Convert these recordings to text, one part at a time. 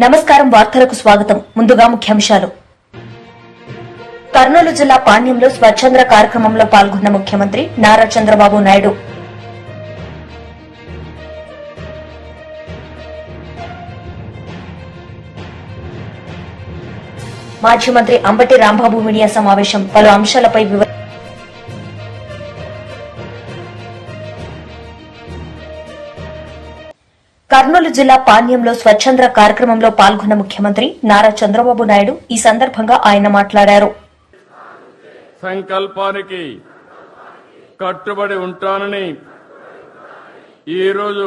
నమస్కారం వార్తలకు స్వాగతం. ముందుగా ముఖ్యాంశాలు. కర్నూలు జిల్లా పాణ్యంలో స్వచ్ఛంద్ర కార్యక్రమంలో పాల్గొన్న ముఖ్యమంత్రి నారా చంద్రబాబు నాయుడు. మాజీ మంత్రి అంబటి రాంబాబు మీడియా సమావేశం పలు అంశాలపై కర్నూలు జిల్లా పాణ్యంలో స్వచ్ఛంద్ర కార్యక్రమంలో పాల్గొన్న ముఖ్యమంత్రి నారా చంద్రబాబు నాయుడు ఈ సందర్భంగా ఆయన మాట్లాడారు. సంకల్పానికి కట్టుబడి ఉంటానని ఈరోజు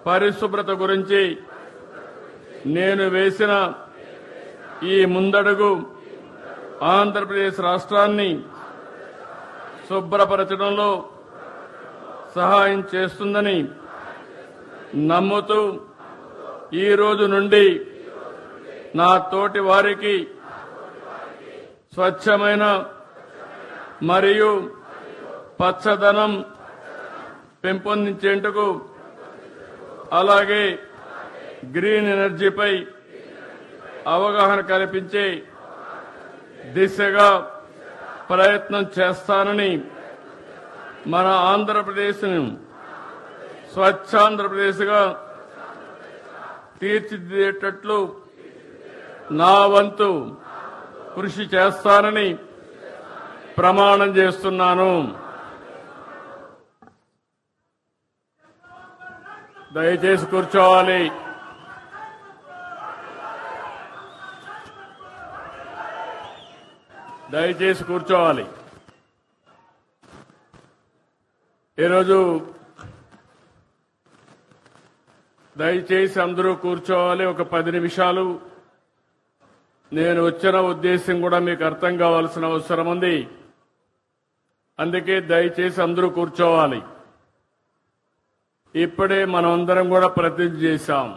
పరిశుభ్రత గురించి నేను వేసిన ఈ ముందడుగు ఆంధ్రప్రదేశ్ రాష్ట్రాన్ని శుభ్రపరచడంలో సహాయం చేస్తుందని నమ్ముతూ ఈ రోజు నుండి నా తోటి వారికి స్వచ్ఛమైన మరియు పచ్చదనం పెంపొందించేందుకు అలాగే గ్రీన్ ఎనర్జీపై అవగాహన కల్పించే దిశగా ప్రయత్నం చేస్తానని మన ఆంధ్రప్రదేశ్ను స్వచ్ఛాంధ్రప్రదేశ్గా తీర్చిదిద్దేటట్లు నా వంతు కృషి చేస్తానని ప్రమాణం చేస్తున్నాను. దయచేసి కూర్చోవాలి. దయచేసి కూర్చోవాలి. ఈరోజు దయచేసి అందరూ కూర్చోవాలి. ఒక 10 నిమిషాలు. నేను వచ్చిన ఉద్దేశం కూడా మీకు అర్థం కావాల్సిన అవసరం ఉంది. అందుకే దయచేసి అందరూ కూర్చోవాలి. ఇప్పుడే మనమందరం కూడా ప్రతిజ్ఞ చేశాం.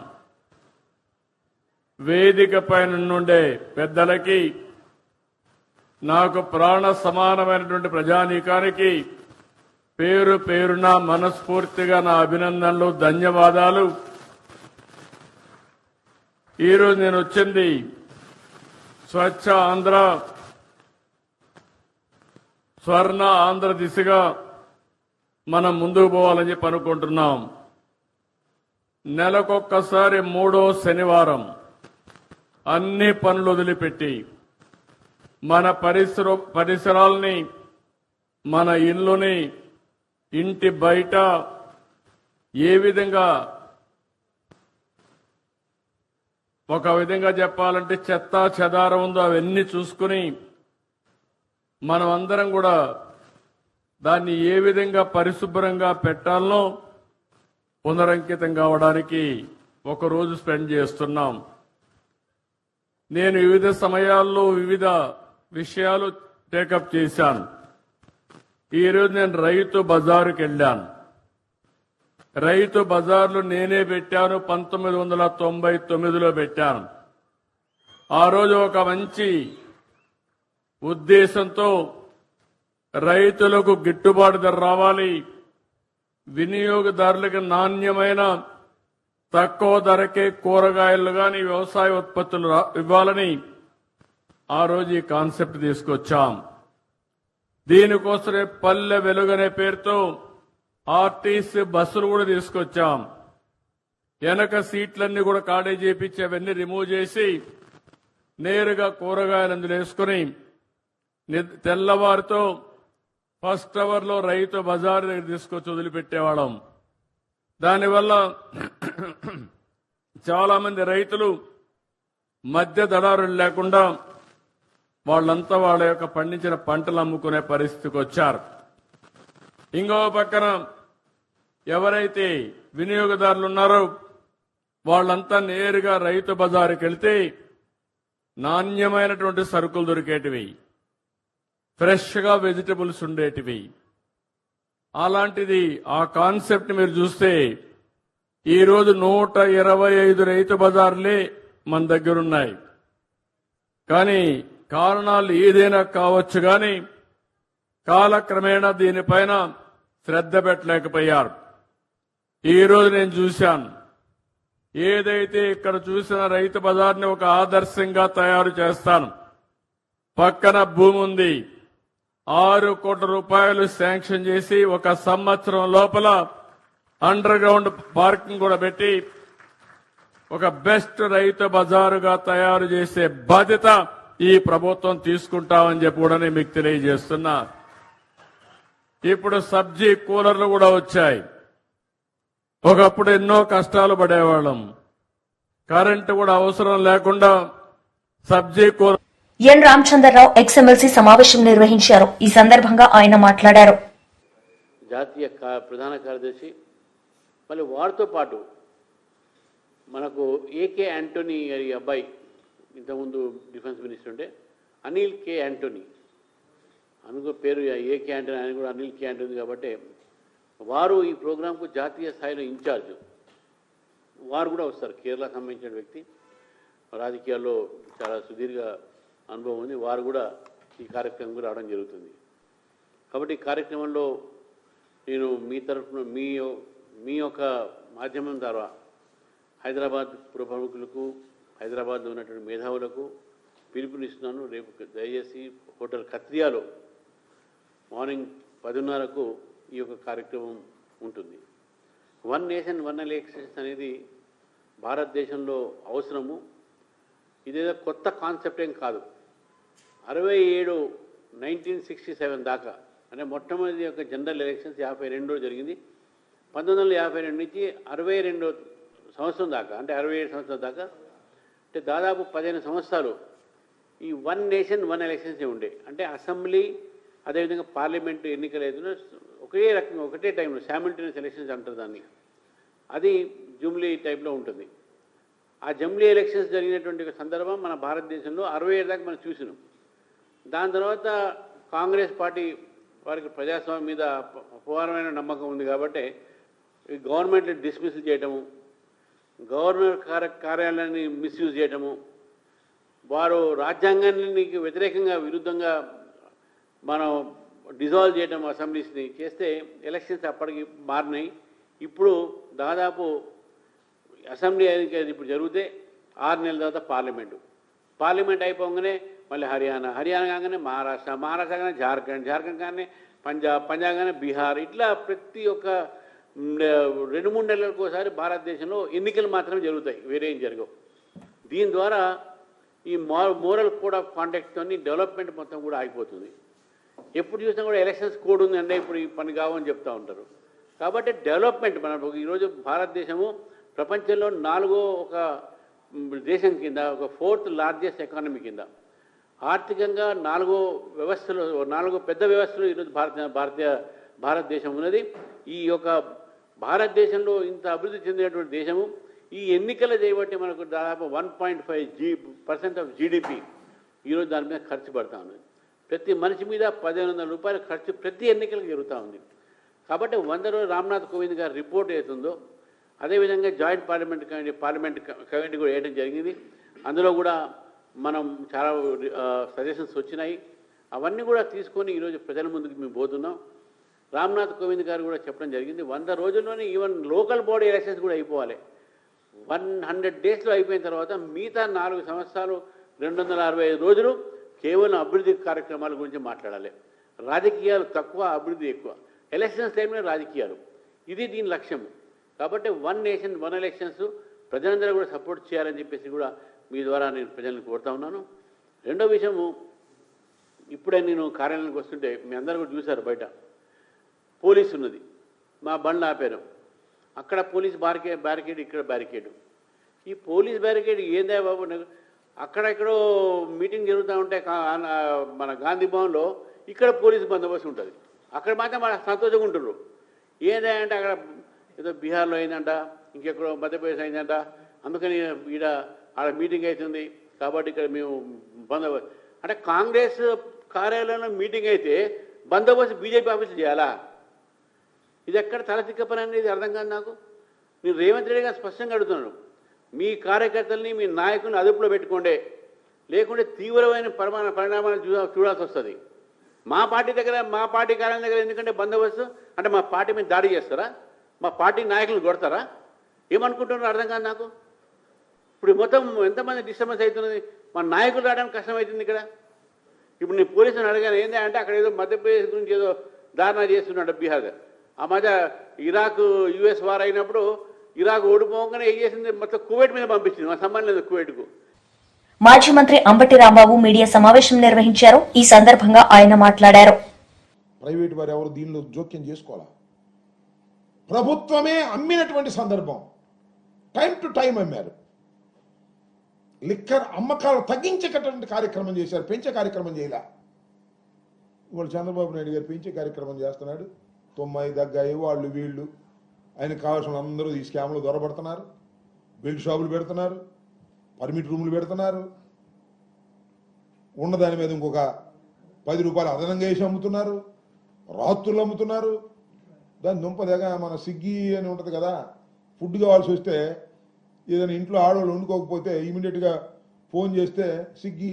వేదిక పైన నుండే పెద్దలకి, నాకు ప్రాణ సమానమైనటువంటి ప్రజానీకానికి పేరు పేరున మనస్ఫూర్తిగా నా అభినందనలు, ధన్యవాదాలు. ఈరోజు నేను వచ్చింది స్వచ్ఛ ఆంధ్ర, స్వర్ణ ఆంధ్ర దిశగా మనం ముందుకు పోవాలని చెప్పి అనుకుంటున్నాం. నెలకొక్కసారి 3వ శనివారం అన్ని పనులు వదిలిపెట్టి మన పరిసరాల్ని, మన ఇల్లుని, ఇంటి బయట ఏ విధంగా, ఒక విధంగా చెప్పాలంటే చెత్త చెదారం ఉందో అవన్నీ చూసుకుని మనం అందరం కూడా దాన్ని ఏ విధంగా పరిశుభ్రంగా పెట్టాలనో పునరంకితం కావడానికి ఒక రోజు స్పెండ్ చేస్తున్నాం. నేను వివిధ సమయాల్లో వివిధ విషయాలు టేకప్ చేశాను. ఈరోజు నేను రైతు బజారుకి వెళ్ళాను. రైతు బజార్లు నేనే పెట్టాను. 1999లో పెట్టాను. ఆ రోజు ఒక మంచి ఉద్దేశంతో రైతులకు గిట్టుబాటు ధర రావాలి, వినియోగదారులకు నాణ్యమైన తక్కువ ధరకే కూరగాయలు గాని వ్యవసాయ ఉత్పత్తులు ఇవ్వాలని ఆ రోజు ఈ కాన్సెప్ట్ తీసుకొచ్చాం. దీనికోసమే పల్లె వెలుగనే పేరుతో ఆర్టీసీ బస్సులు కూడా తీసుకొచ్చాం. వెనక సీట్లన్నీ కూడా ఖాళీ చేపించి అవన్నీ రిమూవ్ చేసి నేరుగా కూరగాయలు అందులో వేసుకుని తెల్లవారితో ఫస్ట్ అవర్లో రైతు బజార్ దగ్గర తీసుకొచ్చి వదిలిపెట్టేవాళ్ళం. దానివల్ల చాలా మంది రైతులు మధ్య దళారులు లేకుండా వాళ్ళంతా వాళ్ళ యొక్క పండించిన పంటలు అమ్ముకునే పరిస్థితికి వచ్చారు. ఇంకో పక్కన ఎవరైతే వినియోగదారులు ఉన్నారో వాళ్ళంతా నేరుగా రైతు బజారుకి వెళ్తే నాణ్యమైనటువంటి సరుకులు దొరికేటివి, ఫ్రెష్ గా వెజిటబుల్స్ ఉండేటివి. అలాంటిది ఆ కాన్సెప్ట్ మీరు చూస్తే ఈరోజు 125 రైతు బజార్లే మన దగ్గరున్నాయి. కానీ కారణాలు ఏదైనా కావచ్చు, కానీ కాలక్రమేణా దీనిపైన శ్రద్ధ పెట్టలేకపోయారు. ఈ రోజు నేను చూశాను, ఏదైతే ఇక్కడ చూసిన రైతు బజార్ని ఒక ఆదర్శంగా తయారు చేస్తాను. పక్కన భూమి ఉంది, 6 కోట్ల రూపాయలు శాంక్షన్ చేసి ఒక సంవత్సరం లోపల అండర్ గ్రౌండ్ పార్కింగ్ కూడా పెట్టి ఒక బెస్ట్ రైతు బజారుగా తయారు చేసే బాధ్యత ఈ ప్రభుత్వం తీసుకుంటామని చెప్పి కూడా నేను మీకు తెలియజేస్తున్నా. ఇప్పుడు సబ్జీ కూలర్లు కూడా వచ్చాయి. ఒకప్పుడు ఎన్నో కష్టాలు పడేవాళ్ళం, కరెంటు కూడా అవసరం లేకుండా సబ్జీ కూలర్. ఎన్ రామచంద్రరావు ఎక్స్ఎమ్మెల్సీ సమావేశం నిర్వహించారు. ఈ సందర్భంగా ఆయన మాట్లాడారు. జాతీయ ప్రధాన కార్యదర్శి మళ్ళీ వారితో పాటు మనకు ఏకే యాంటోనీ గారి అబ్బాయి, ఇంతకుముందు డిఫెన్స్ మినిస్టర్ ఉంటే అనిల్ కే యాంటోనీ, అనుకో పేరు ఏకే యాంటోనీ, ఆయన కూడా అనిల్ కే యాంటోనీ కాబట్టి వారు ఈ ప్రోగ్రాంకు జాతీయ స్థాయిలో ఇన్ఛార్జ్. వారు కూడా వస్తారు. కేరళకు సంబంధించిన వ్యక్తి, రాజకీయాల్లో చాలా సుదీర్ఘ అనుభవం ఉంది. వారు కూడా ఈ కార్యక్రమంకు రావడం జరుగుతుంది. కాబట్టి ఈ కార్యక్రమంలో నేను మీ తరఫున మీ యొక్క మాధ్యమం ద్వారా హైదరాబాద్ పుర ప్రముఖులకు, హైదరాబాద్లో ఉన్నటువంటి మేధావులకు పిలుపునిస్తున్నాను. రేపు దయచేసి హోటల్ కత్రియాలో మార్నింగ్ 10:30కు ఈ యొక్క కార్యక్రమం ఉంటుంది. 1 నేషన్ 1 ఎలక్షన్స్ అనేది భారతదేశంలో అవసరము. ఇదేదో కొత్త కాన్సెప్ట్ ఏం కాదు. 1967 దాకా అంటే మొట్టమొదటి యొక్క జనరల్ ఎలక్షన్స్ 52లో జరిగింది. 1952 నుంచి 62 సంవత్సరం దాకా, అంటే 67 సంవత్సరాల దాకా, అంటే దాదాపు 15 సంవత్సరాలు ఈ 1 నేషన్ 1 ఎలక్షన్స్ ఉండే. అంటే అసెంబ్లీ అదేవిధంగా పార్లమెంటు ఎన్నికలు ఏదైనా ఒకే రకంగా ఒకటే టైంలో శామిల్టేనియస్ ఎలక్షన్స్ అంటారు దాన్ని. అది జూమ్లీ టైప్లో ఉంటుంది. ఆ జూమ్లీ ఎలక్షన్స్ జరిగినటువంటి సందర్భం మన భారతదేశంలో 67 దాకా మనం చూసినాం. దాని తర్వాత కాంగ్రెస్ పార్టీ వారికి ప్రజాస్వామ్యం మీద అపారమైన నమ్మకం ఉంది కాబట్టి గవర్నమెంట్ని డిస్మిస్ చేయటము, గవర్నర్ కార్యాలయాన్ని మిస్యూజ్ చేయటము, వారు రాజ్యాంగానికి వ్యతిరేకంగా విరుద్ధంగా మనం డిజాల్వ్ చేయడం అసెంబ్లీస్ని చేస్తే ఎలక్షన్స్ అప్పటికి మారినాయి. ఇప్పుడు దాదాపు అసెంబ్లీ ఇప్పుడు జరిగితే 6 నెలల తర్వాత పార్లమెంట్ అయిపోగానే మళ్ళీ హర్యానా కాగానే మహారాష్ట్ర కాగానే జార్ఖండ్ కానీ పంజాబ్ కాగానే బీహార్, ఇట్లా ప్రతి ఒక్క 2-3 నెలలకు ఒకసారి భారతదేశంలో ఎన్నికలు మాత్రమే జరుగుతాయి, వేరే ఏం జరగవు. దీని ద్వారా ఈ మోరల్ కోడ్ ఆఫ్ కాండక్ట్తో డెవలప్మెంట్ మొత్తం కూడా ఆగిపోతుంది. ఎప్పుడు చూసినా కూడా ఎలక్షన్స్ కోడ్ ఉంది అంటే ఇప్పుడు ఈ పని కావని చెప్తూ ఉంటారు. కాబట్టి డెవలప్మెంట్ మనం ఈరోజు భారతదేశము ప్రపంచంలో 4వ ఒక దేశం కింద, ఒక 4th లార్జెస్ట్ ఎకానమీ కింద, ఆర్థికంగా 4 పెద్ద వ్యవస్థలు ఈరోజు భారతదేశం ఉన్నది. ఈ యొక్క భారతదేశంలో ఇంత అభివృద్ధి చెందినటువంటి దేశము ఈ ఎన్నికలు చేయబట్టి మనకు దాదాపు 1.5% ఆఫ్ జీడిపి ఈరోజు దాని మీద ఖర్చు పడతా ఉంది. ప్రతి మనిషి మీద 1,500 రూపాయల ఖర్చు ప్రతి ఎన్నికలకు జరుగుతూ ఉంది. కాబట్టి 100 రోజులు రామ్నాథ్ కోవింద్ గారి రిపోర్ట్ అవుతుందో అదేవిధంగా జాయింట్ పార్లమెంట్ కమిటీ కూడా వేయడం జరిగింది. అందులో కూడా మనం చాలా సజెషన్స్ వచ్చినాయి. అవన్నీ కూడా తీసుకొని ఈరోజు ప్రజల ముందుకు మేము పోతున్నాం. రామ్నాథ్ కోవింద్ గారు కూడా చెప్పడం జరిగింది, 100 రోజుల్లోనే ఈవెన్ లోకల్ బాడీ ఎలక్షన్స్ కూడా అయిపోవాలి. 100 డేస్లో అయిపోయిన తర్వాత మిగతా 4 సంవత్సరాలు 265 రోజులు కేవలం అభివృద్ధి కార్యక్రమాల గురించి మాట్లాడాలి. రాజకీయాలు తక్కువ, అభివృద్ధి ఎక్కువ. ఎలక్షన్స్ టైంలో రాజకీయాలు, ఇది దీని లక్ష్యం. కాబట్టి 1 నేషన్ 1 ఎలక్షన్స్ ప్రజలందరూ కూడా సపోర్ట్ చేయాలని చెప్పేసి కూడా మీ ద్వారా నేను ప్రజలను కోరుతా ఉన్నాను. రెండో విషయము, ఇప్పుడే నేను కార్యాలయానికి వస్తుంటే మీ అందరూ కూడా చూశారు, బయట పోలీసు ఉన్నది, మా బండ్లు ఆపారు. అక్కడ పోలీస్ బ్యారికేడ్, ఇక్కడ బ్యారికేడ్. ఈ పోలీస్ బ్యారికేడ్ ఏందా బాబు? అక్కడెక్కడో మీటింగ్ జరుగుతూ ఉంటే మన గాంధీ భవన్లో ఇక్కడ పోలీసు బందోబస్తు ఉంటుంది. అక్కడ మాత్రం మన సంతోషంగా ఉంటున్నారు. ఏదా అంటే అక్కడ ఏదో బీహార్లో అయిందంట, ఇంకెక్కడో మధ్యప్రదేశ్ అయిందంట, అందుకని ఆడ మీటింగ్ అవుతుంది కాబట్టి ఇక్కడ మేము బందోబస్తు అంటే కాంగ్రెస్ కార్యాలయంలో మీటింగ్ అయితే బందోబస్తు బీజేపీ ఆఫీసు చేయాలా? ఇది ఎక్కడ తలతిక్క పని అనేది అర్థం కాదు నాకు. నేను రేవంత్ రెడ్డి గారు స్పష్టంగా అడుగుతున్నాను, మీ కార్యకర్తల్ని మీ నాయకుల్ని అదుపులో పెట్టుకోండి, లేకుంటే తీవ్రమైన పరిణామాలు చూడాల్సి వస్తుంది. మా పార్టీ కార్యాలయం దగ్గర ఎందుకంటే బందోబస్తు అంటే మా పార్టీ మీద దాడి చేస్తారా? మా పార్టీ నాయకులను కొడతారా? ఏమనుకుంటున్నారో అర్థం కాదు నాకు. ఇప్పుడు మొత్తం ఎంతమంది డిస్టర్బెన్స్ అవుతున్నది, మన నాయకులు రావడానికి కష్టమవుతుంది ఇక్కడ. ఇప్పుడు నేను పోలీసుని అడిగాను ఏంటి అంటే అక్కడ ఏదో మధ్యప్రదేశ్ గురించి ఏదో ధారణ చేస్తున్నాడు బీహార్. ఆ మధ్య ఇరాక్ యుఎస్ వార్ అయినప్పుడు ఇరాక్ ఓడిపోగానే ఏం చేసింది, మొత్తం కువైట్ మీద పంపించింది, మా సంబంధం లేదు కువైట్కు. మాజీ మంత్రి అంబటి రాంబాబు మీడియా సమావేశం నిర్వహించారు. ఈ సందర్భంగా ఆయన మాట్లాడారు. ప్రైవేట్ వారు ఎవరు దీనిలో జోక్యం చేసుకోవాలా, ప్రభుత్వమే అమ్మినటువంటి సందర్భం. టైం టు టైం అమ్మారు. లిక్కర్ అమ్మకాలు తగ్గించేటటువంటి కార్యక్రమం చేశారు, పెంచే కార్యక్రమం చేయలే. ఇవాళ చంద్రబాబు నాయుడు గారు పెంచే కార్యక్రమం చేస్తున్నాడు. తొమ్మిది దగ్గాయి వాళ్ళు వీళ్ళు ఆయనకు కావాల్సిన అందరూ ఈ స్కామ్లు దొరబడుతున్నారు. బెల్ట్ షాపులు పెడుతున్నారు, పర్మిట్ రూములు పెడుతున్నారు, ఉన్నదాని మీద ఇంకొక 10 రూపాయలు అదనంగా వేసి అమ్ముతున్నారు, రాత్రులు అమ్ముతున్నారు. దాని దుంపదేగా మన స్విగ్గీ అని ఉంటుంది కదా, ఫుడ్ కావాల్సి వస్తే ఏదైనా ఇంట్లో ఆడవాళ్ళు వండుకోకపోతే ఇమీడియట్గా ఫోన్ చేస్తే స్విగ్గీ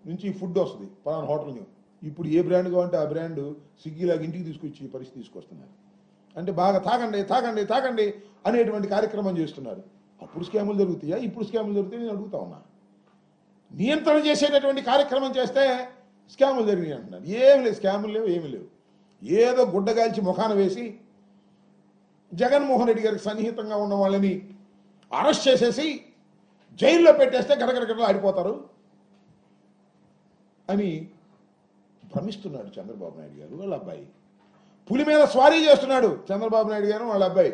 నుంచి ఫుడ్ వస్తుంది పలానా హోటల్ని. ఇప్పుడు ఏ బ్రాండ్ కావాలంటే ఆ బ్రాండ్ స్విగ్గీలాగా ఇంటికి తీసుకొచ్చి పరిస్థితి తీసుకొస్తున్నారు. అంటే బాగా తాగండి తాగండి తాగండి అనేటువంటి కార్యక్రమం చేస్తున్నారు. అప్పుడు స్కాములు జరుగుతాయా, ఇప్పుడు స్కాములు జరుగుతాయి నేను అడుగుతా ఉన్నా. నియంత్రణ చేసేటటువంటి కార్యక్రమం చేస్తే స్కాములు జరిగినాయి అంటున్నారు. ఏమి లేదు, స్కాములు లేవు, ఏమి లేవు. ఏదో గుడ్డగాల్చి ముఖాన వేసి జగన్మోహన్ రెడ్డి గారికి సన్నిహితంగా ఉన్న వాళ్ళని అరెస్ట్ చేసేసి జైల్లో పెట్టేస్తే గడగడగడలు ఆడిపోతారు అని భ్రమిస్తున్నాడు చంద్రబాబు నాయుడు గారు. వాళ్ళ అబ్బాయి పులి మీద స్వారీ చేస్తున్నాడు చంద్రబాబు నాయుడు గారు వాళ్ళ అబ్బాయి.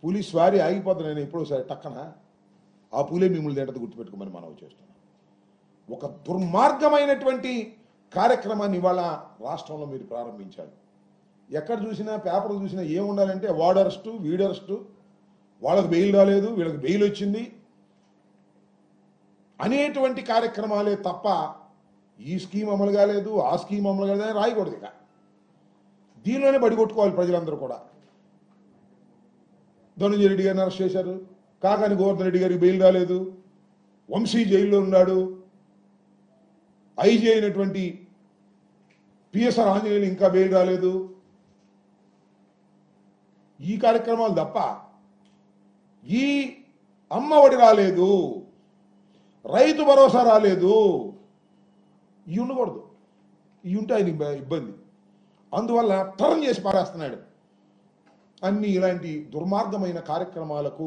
పులి స్వారీ ఆగిపోతుంది, నేను ఎప్పుడో సరే టక్కన ఆ పులే మిమ్మల్ని తింటది గుర్తుపెట్టుకోమని మనవి చేస్తున్నాను. ఒక దుర్మార్గమైనటువంటి కార్యక్రమాన్ని ఇవాళ రాష్ట్రంలో మీరు ప్రారంభించారు. ఎక్కడ చూసినా పేపర్లు చూసినా ఏముండాలంటే వాడరెస్టు వీడరెస్టు, వాళ్ళకు బెయిల్ రాలేదు వీళ్ళకి బెయిల్ వచ్చింది అనేటువంటి కార్యక్రమాలే తప్ప ఈ స్కీమ్ అమలు కాలేదు ఆ స్కీమ్ అమలు కాలేదని రాయకూడదు. ఇక దీనిలోనే బడిగొట్టుకోవాలి ప్రజలందరూ కూడా. ధనుంజయ రెడ్డి గారిని అరెస్ట్ చేశారు, కాకాని గోవర్ధన్ రెడ్డి గారికి బెయిల్ రాలేదు, వంశీ జైల్లో ఉన్నాడు, ఐజీ అయినటువంటి పిఎస్ఆర్ ఆంజనేయులు ఇంకా బెయిల్ రాలేదు. ఈ కార్యక్రమాలు తప్ప ఈ అమ్మ ఒడి రాలేదు, రైతు భరోసా రాలేదు, ఇవి ఉండకూడదు. ఇవి ఉంటే ఆయన ఇబ్బంది. అందువల్ల టర్న్ చేసి పారేస్తున్నాడు. అన్ని ఇలాంటి దుర్మార్గమైన కార్యక్రమాలకు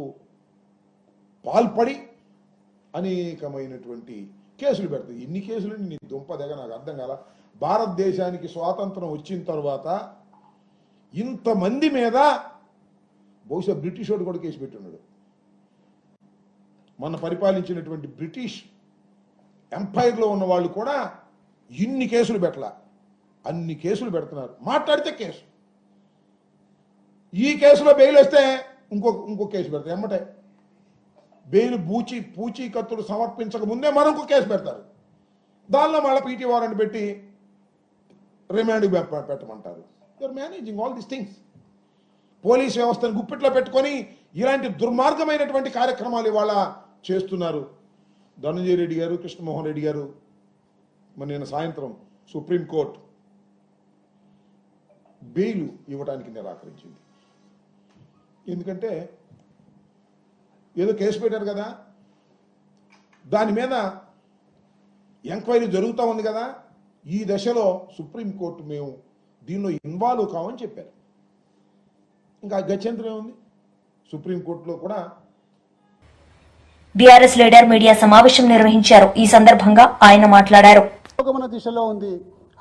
పాల్పడి అనేకమైనటువంటి కేసులు పెడతాయి. ఎన్ని కేసులు నీ దుంపదగ నాకు అర్థం కాల. భారతదేశానికి స్వాతంత్రం వచ్చిన తర్వాత ఇంతమంది మీద బహుశా బ్రిటిష్ వాడు కూడా కేసు పెట్టున్నాడు. మన పరిపాలించినటువంటి బ్రిటిష్ ఎంపైర్లో ఉన్న వాళ్ళు కూడా ఇన్ని కేసులు పెట్టలా, అన్ని కేసులు పెడుతున్నారు. మాట్లాడితే కేసు, ఈ కేసులో బెయిల్ వస్తే ఇంకో కేసు పెడతారు. ఎమ్మటే బెయిల్ పూచీకత్తులు సమర్పించక ముందే మరొక కేసు పెడతారు. దానిలో మళ్ళీ పీటీ వారెంట్ పెట్టి రిమాండ్ పెట్టమంటారు. You are managing all these things. Police వ్యవస్థను గుప్పిట్లో పెట్టుకొని ఇలాంటి దుర్మార్గమైనటువంటి కార్యక్రమాలు ఇవాళ చేస్తున్నారు. ధనంజయ రెడ్డి గారు, కృష్ణమోహన్ రెడ్డి గారు మరి నిన్న సాయంత్రం సుప్రీంకోర్టు బెయిల్ ఇవ్వడానికి నిరాకరించింది. ఎందుకంటే ఏదో కేసు పెట్టారు కదా, దాని మీద ఎంక్వైరీ జరుగుతూ ఉంది కదా, ఈ దశలో సుప్రీంకోర్టు మేము దీనిలో ఇన్వాల్వ్ కావని చెప్పారు. ఇంకా గత్యంతరం ఏముంది, సుప్రీంకోర్టులో కూడా. బీఆర్ఎస్ లీడర్ మీడియా సమావేశం నిర్వహించారు. ఈ సందర్భంగా ఆయన మాట్లాడారు. పురోగమన దిశలో ఉంది.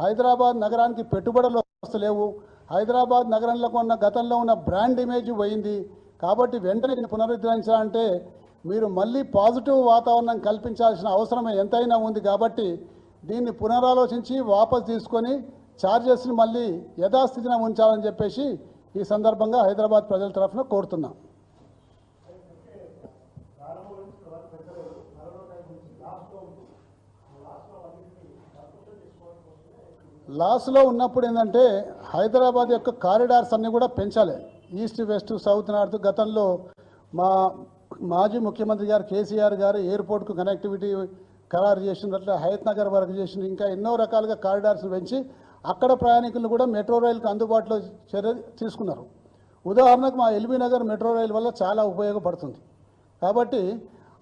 హైదరాబాద్ నగరానికి పెట్టుబడులు వస్తలేవు. హైదరాబాద్ నగరంలో ఉన్న గతంలో ఉన్న బ్రాండ్ ఇమేజ్ పోయింది. కాబట్టి వెంటనే దీన్ని పునరుద్ధరించాలంటే మీరు మళ్ళీ పాజిటివ్ వాతావరణం కల్పించాల్సిన అవసరం ఎంతైనా ఉంది. కాబట్టి దీన్ని పునరాలోచించి వాపసు తీసుకొని ఛార్జెస్ని మళ్ళీ యథాస్థితిన ఉంచాలని చెప్పేసి ఈ సందర్భంగా హైదరాబాద్ ప్రజల తరఫున కోరుతున్నాం. లాస్లో ఉన్నప్పుడు ఏంటంటే హైదరాబాద్ యొక్క కారిడార్స్ అన్నీ కూడా పెంచాలి. East west south north. గతంలో మా మాజీ ముఖ్యమంత్రి గారు కేసీఆర్ గారు ఎయిర్పోర్ట్కు కనెక్టివిటీ ఖరారు చేసినట్లు హయత్ నగర్ వరకు చేసిన ఇంకా ఎన్నో రకాలుగా కారిడార్స్ పెంచి అక్కడ ప్రయాణికులను కూడా మెట్రో రైలుకు అందుబాటులో చర్య తీసుకున్నారు. ఉదాహరణకు మా ఎల్బీ నగర్ మెట్రో రైలు వల్ల చాలా ఉపయోగపడుతుంది. కాబట్టి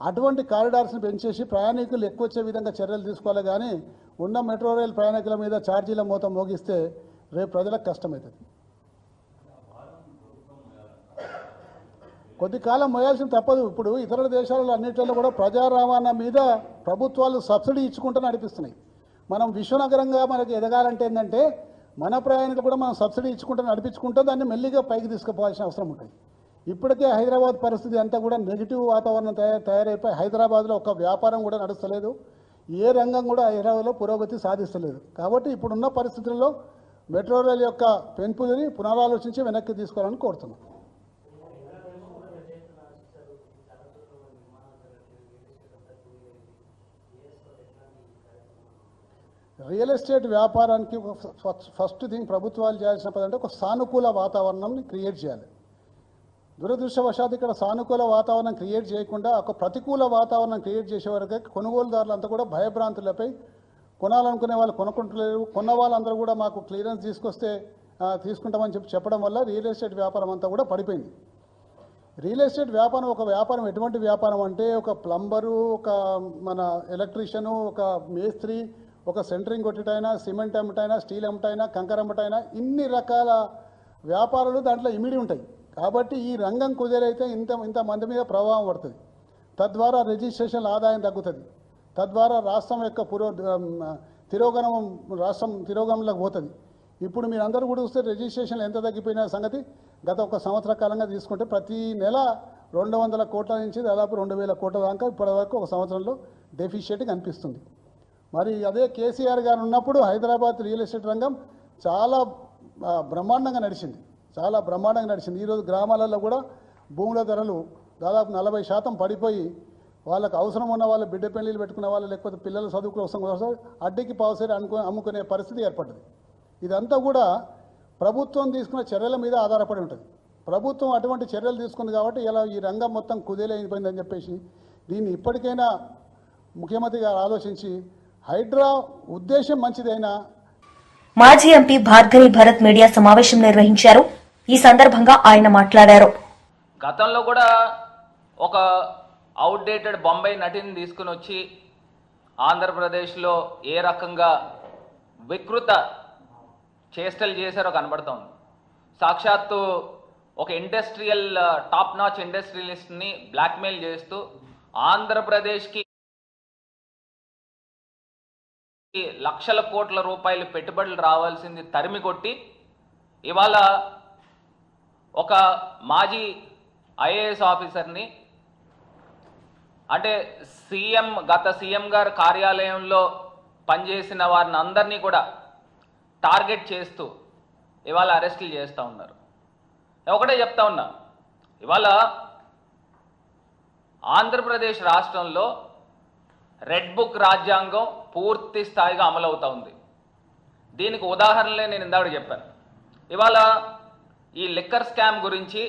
అటువంటి కారిడార్స్ని పెంచేసి ప్రయాణికులు ఎక్కువ వచ్చే విధంగా చర్యలు తీసుకోవాలి. కానీ ఉన్న మెట్రో రైలు ప్రయాణికుల మీద ఛార్జీల మోత మోగిస్తే రేపు ప్రజలకు కష్టమవుతుంది. కొద్ది కాలం మోయాల్సిన తప్పదు. ఇప్పుడు ఇతర దేశాలలో అన్నింటిలో కూడా ప్రజా రవాణా మీద ప్రభుత్వాలు సబ్సిడీ ఇచ్చుకుంటూ నడిపిస్తున్నాయి. మనం విశ్వనగరంగా మనకి ఎదగాలంటే ఏంటంటే మన ప్రయాణికులు కూడా మనం సబ్సిడీ ఇచ్చుకుంటూ నడిపించుకుంటూ దాన్ని మెల్లిగా పైకి తీసుకుపోవాల్సిన అవసరం ఉంటుంది. ఇప్పటికే హైదరాబాద్ పరిస్థితి అంతా కూడా నెగిటివ్ వాతావరణం తయారైపోయి హైదరాబాద్లో ఒక వ్యాపారం కూడా నడుస్తలేదు, ఏ రంగం కూడా హైదరాబాద్లో పురోగతి సాధిస్తలేదు. కాబట్టి ఇప్పుడున్న పరిస్థితుల్లో మెట్రో రైలు యొక్క పెంపుని పునరాలోచించి వెనక్కి తీసుకోవాలని కోరుతున్నాం. రియల్ ఎస్టేట్ వ్యాపారానికి ఫస్ట్ థింగ్ ప్రభుత్వాలు చేయాల్సిన పని అంటే ఒక సానుకూల వాతావరణం క్రియేట్ చేయాలి. దురదృష్టవశాత్తు ఇక్కడ సానుకూల వాతావరణం క్రియేట్ చేయకుండా ఒక ప్రతికూల వాతావరణం క్రియేట్ చేసే వరకు కొనుగోలుదారులంతా కూడా భయభ్రాంతులపై కొనాలనుకునే వాళ్ళు కొనుక్కుంటలేరు. కొన్న వాళ్ళందరూ కూడా మాకు క్లియరెన్స్ తీసుకొస్తే తీసుకుంటామని చెప్పడం వల్ల రియల్ ఎస్టేట్ వ్యాపారం అంతా కూడా పడిపోయింది. రియల్ ఎస్టేట్ వ్యాపారం ఒక వ్యాపారం ఎటువంటి వ్యాపారం అంటే ఒక ప్లంబరు, ఒక మన ఎలక్ట్రీషియను, ఒక మేస్త్రి, ఒక సెంటరింగ్ కొట్టటైనా, సిమెంట్ అమ్మటైనా, స్టీల్ అమ్మటైనా, కంకర అమ్మటైనా ఇన్ని రకాల వ్యాపారాలు దాంట్లో ఇమిడి ఉంటాయి. కాబట్టి ఈ రంగం కుదిరైతే ఇంత మంది మీద ప్రభావం పడుతుంది. తద్వారా రిజిస్ట్రేషన్ల ఆదాయం తగ్గుతుంది. తద్వారా రాష్ట్రం యొక్క తిరోగమనంలోకి పోతుంది. ఇప్పుడు మీరందరూ కూడా చూస్తే రిజిస్ట్రేషన్లు ఎంత తగ్గిపోయిన సంగతి గత ఒక సంవత్సర కాలంగా తీసుకుంటే ప్రతి నెల 200 కోట్ల నుంచి దాదాపు 2000 కోట్ల దాకా ఇప్పటివరకు ఒక సంవత్సరంలో డెఫిషియట్ కనిపిస్తుంది. మరి అదే కేసీఆర్ గారు ఉన్నప్పుడు హైదరాబాద్ రియల్ ఎస్టేట్ రంగం చాలా బ్రహ్మాండంగా నడిచింది. ఈరోజు గ్రామాలలో కూడా భూముల ధరలు దాదాపు 40% పడిపోయి వాళ్ళకు అవసరం ఉన్న వాళ్ళు బిడ్డ పెళ్లిళ్ళు పెట్టుకునే వాళ్ళు లేకపోతే పిల్లల చదువు కోసం అడ్డీకి పావుసేరి అమ్ముకునే పరిస్థితి ఏర్పడ్డది. ఇదంతా కూడా ప్రభుత్వం తీసుకున్న చర్యల మీద ఆధారపడి ఉంటుంది. ప్రభుత్వం అటువంటి చర్యలు తీసుకుంది కాబట్టి ఇలా ఈ రంగం మొత్తం కుదేలైపోయిందని చెప్పేసి దీన్ని ఇప్పటికైనా ముఖ్యమంత్రి గారు ఆలోచించి హైడ్రా ఉద్దేశం మంచిదైనా. మాజీ ఎంపీ భార్గవి భరత్ మీడియా సమావేశం నిర్వహించారు. ఈ సందర్భంగా ఆయన మాట్లాడారు. గతంలో కూడా ఒక అవుట్డేటెడ్ బొంబాయి నటిని తీసుకుని వచ్చి ఆంధ్రప్రదేశ్లో ఏ రకంగా వికృత చేష్టలు చేశారో కనబడుతోంది. సాక్షాత్తు ఒక ఇండస్ట్రియల్ టాప్ నాచ్ ఇండస్ట్రియలిస్ట్ని బ్లాక్మెయిల్ చేస్తూ ఆంధ్రప్రదేశ్కి లక్షల కోట్ల రూపాయలు పెట్టుబడులు రావాల్సింది తరిమి కొట్టి ఇవాళ ఒక మాజీ ఐఏఎస్ ఆఫీసర్ని అంటే గత సీఎం గారి కార్యాలయంలో పనిచేసిన వారిని అందరినీ కూడా టార్గెట్ చేస్తూ ఇవాళ అరెస్టులు చేస్తూ ఉన్నారు. ఒకటే చెప్తా ఉన్నా, ఇవాళ ఆంధ్రప్రదేశ్ రాష్ట్రంలో రెడ్ బుక్ రాజ్యాంగం పూర్తి స్థాయిగా అమలవుతూ ఉంది. దీనికి ఉదాహరణలే నేను ఇందాక చెప్పాను. ఇవాళ ఈ లిక్కర్ స్కామ్ గురించి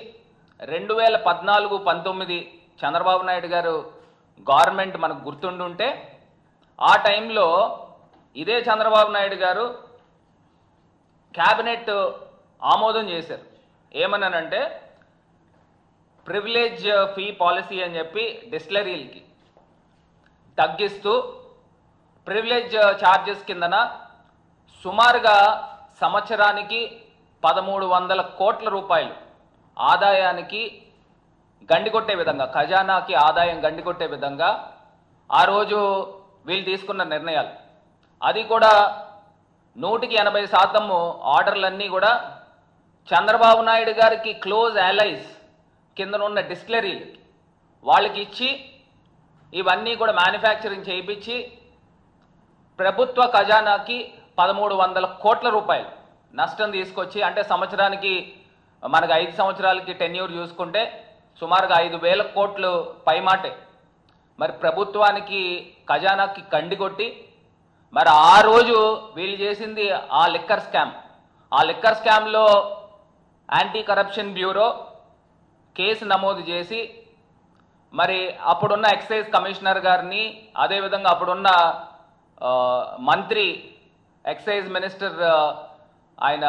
2014-19 చంద్రబాబు నాయుడు గారు గవర్నమెంట్ మనకు గుర్తుండుంటే ఆ టైంలో ఇదే చంద్రబాబు నాయుడు గారు క్యాబినెట్ ఆమోదం చేశారు. ఏమన్నానంటే ప్రివిలేజ్ ఫీ పాలసీ అని చెప్పి డిస్టిలరీలకి తగ్గిస్తూ ప్రివిలేజ్ ఛార్జెస్ కిందన సుమారుగా సంవత్సరానికి 1300 కోట్ల రూపాయలు ఆదాయానికి గండికొట్టే విధంగా, ఖజానాకి ఆదాయం గండికొట్టే విధంగా ఆ రోజు వీళ్ళు తీసుకున్న నిర్ణయాలు. అది కూడా 180% ఆర్డర్లన్నీ కూడా చంద్రబాబు నాయుడు గారికి క్లోజ్ అలైస్ కింద ఉన్న డిస్టిలరీలకి వాళ్ళకి ఇచ్చి ఇవన్నీ కూడా మ్యానుఫ్యాక్చరింగ్ చేయించి ప్రభుత్వ ఖజానాకి 1300 కోట్ల రూపాయలు నష్టం తీసుకొచ్చి, అంటే సంవత్సరానికి మనకు 5 సంవత్సరాలకి టెన్యూర్ చూసుకుంటే సుమారుగా 5,000 కోట్లు పైమాటే మరి ప్రభుత్వానికి ఖజానాకి కండి కొట్టి, మరి ఆ రోజు వీళ్ళు చేసింది ఆ లిక్కర్ స్కామ్. ఆ లిక్కర్ స్కామ్లో యాంటీ కరప్షన్ బ్యూరో కేసు నమోదు చేసి మరి అప్పుడున్న ఎక్సైజ్ కమిషనర్ గారిని, అదేవిధంగా అప్పుడున్న మంత్రి ఎక్సైజ్ మినిస్టర్ ఆయన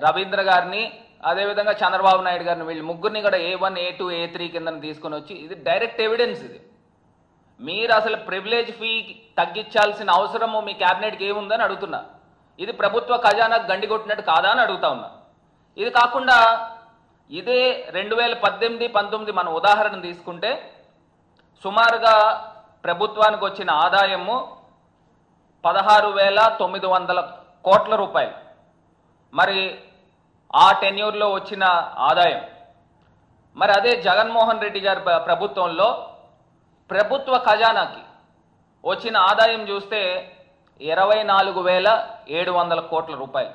రవీంద్ర గారిని, అదేవిధంగా చంద్రబాబు నాయుడు గారిని వీళ్ళు ముగ్గురిని కూడా A1, A2, A3 కింద తీసుకొని వచ్చి ఇది డైరెక్ట్ ఎవిడెన్స్. ఇది మీరు అసలు ప్రివిలేజ్ ఫీ తగ్గించాల్సిన అవసరము మీ క్యాబినెట్కి ఏముందని అడుగుతున్నా. ఇది ప్రభుత్వ ఖజానాకు గండి కొట్టినట్టు కాదా అని అడుగుతా ఉన్నా. ఇది కాకుండా ఇదే 2018-19 మన ఉదాహరణ తీసుకుంటే సుమారుగా ప్రభుత్వానికి వచ్చిన ఆదాయము 16,900 కోట్ల రూపాయలు. మరి ఆ టెన్యూర్లో వచ్చిన ఆదాయం. మరి అదే జగన్మోహన్ రెడ్డి గారి ప్రభుత్వంలో ప్రభుత్వ ఖజానాకి వచ్చిన ఆదాయం చూస్తే 24,700 కోట్ల రూపాయలు.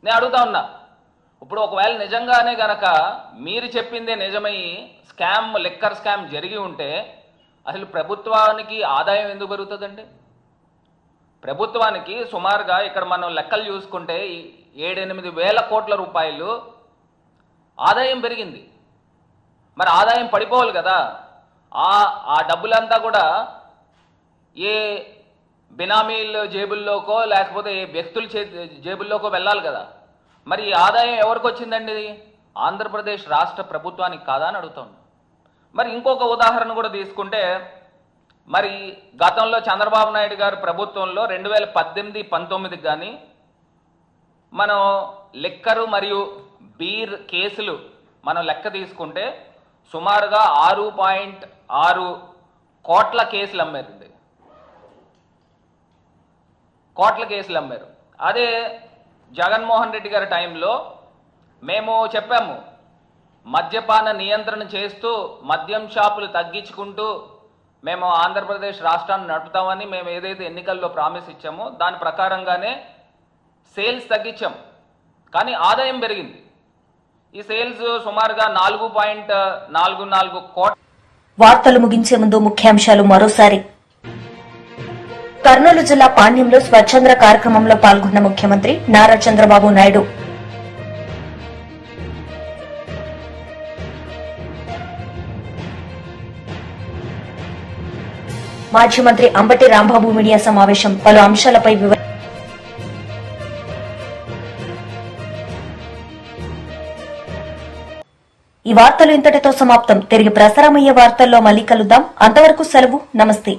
నేను అడుగుతా ఉన్నా, ఇప్పుడు ఒకవేళ నిజంగానే గనక మీరు చెప్పిందే నిజమై స్కామ్, లిక్కర్ స్కామ్ జరిగి ఉంటే అసలు ప్రభుత్వానికి ఆదాయం ఎందుకు పెరుగుతుందండి? ప్రభుత్వానికి సుమారుగా ఇక్కడ మనం లెక్కలు చూసుకుంటే 7-8 వేల కోట్ల రూపాయలు ఆదాయం పెరిగింది. మరి ఆదాయం పడిపోవాలి కదా. ఆ డబ్బులంతా కూడా ఏ బినామీల జేబుల్లోకో లేకపోతే ఏ వ్యక్తుల జేబుల్లోకో వెళ్ళాలి కదా. మరి ఈ ఆదాయం ఎవరికి వచ్చిందండి? ఆంధ్రప్రదేశ్ రాష్ట్ర ప్రభుత్వానికి కాదా అని అడుగుతాను. మరి ఇంకొక ఉదాహరణ కూడా తీసుకుంటే, మరి గతంలో చంద్రబాబు నాయుడు గారి ప్రభుత్వంలో 2018-19 కానీ మనం లిక్కరు మరియు బీర్ కేసులు మనం లెక్క తీసుకుంటే సుమారుగా 6.6 కోట్ల కేసులు అమ్మారండి. కోట్ల కేసులు అమ్మారు. అదే జగన్మోహన్ రెడ్డి గారి టైంలో మేము చెప్పాము, మద్యపాన నియంత్రణ చేస్తూ మద్యం షాపులు తగ్గించుకుంటూ మేము ఆంధ్రప్రదేశ్ రాష్ట్రాన్ని నడుపుతామని మేము ఏదైతే ఎన్నికల్లో ప్రామిస్ ఇచ్చామో దాని ప్రకారంగానే సేల్స్ తగ్గించాం, కానీ ఆదాయం పెరిగింది. ఈ సేల్స్ సుమారుగా 4.44 కోట్ల. వార్తలు ముగించే ముందు ముఖ్యాంశాలు మరోసారి. కర్నూలు జిల్లా పాణ్యంలో స్వచ్ఛంద్ర కార్యక్రమంలో పాల్గొన్న ముఖ్యమంత్రి నారా చంద్రబాబు నాయుడు. మాజీ మంత్రి అంబటి రాంబాబు మీడియా సమావేశం పలు అంశాలపై ఈ వార్తలు ఇంతటితో సమాప్తం. తిరిగి ప్రసారమయ్యే వార్తల్లో మళ్ళీ కలుద్దాం. అంతవరకు సెలవు. నమస్తే.